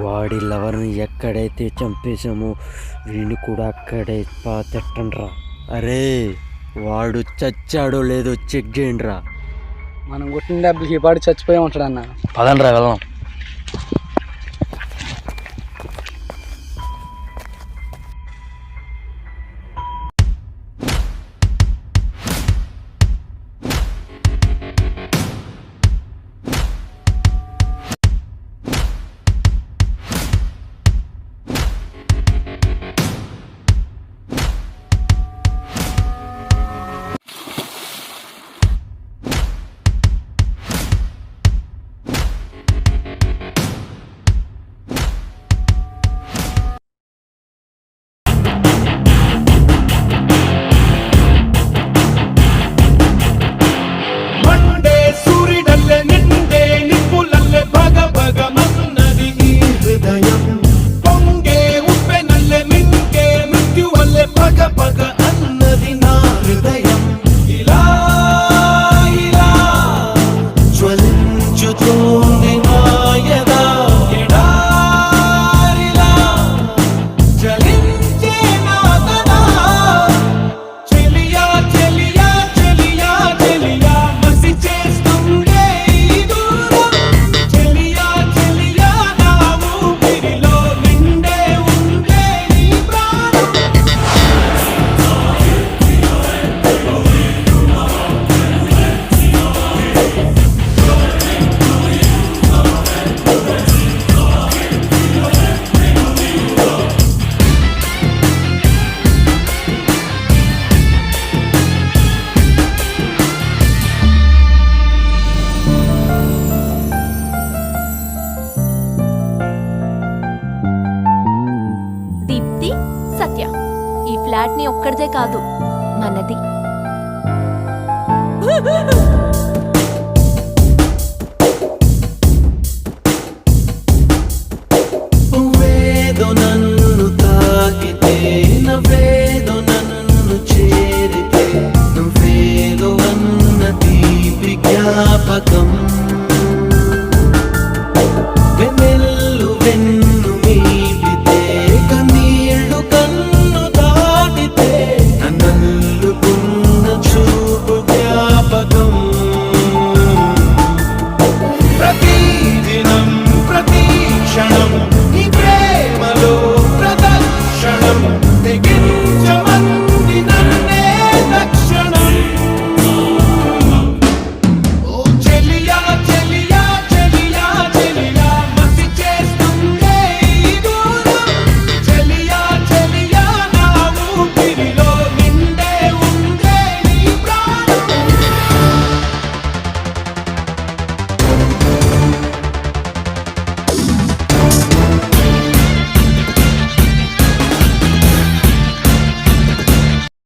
వాడి లవర్ని ఎక్కడైతే చంపేశామో వీడిని కూడా అక్కడే పాతెట్టండ్రా. అరే వాడు చచ్చాడో లేదో చెక్ చేయండిరా. మనం కొట్టిన డబ్బుకి పాడు చచ్చిపోయి ఉంటాడు అన్న. పదండ్రా వెళ్దాం. సత్య, ఈ ఫ్లాట్ ని ఒక్కడిదే కాదు మనది. నువ్వేదో నన్ను తాకితే, నవ్వేదో నన్ను చేరితే, నువ్వేదో అన్న తీపి జ్ఞాపకం వెన్నెల్లు వెన్ను మీటితే, కన్నీళ్లు కన్ను దాటితే, నన్నల్లుకున్న చూపు జ్ఞాపకం ప్రతిదినం ప్రతి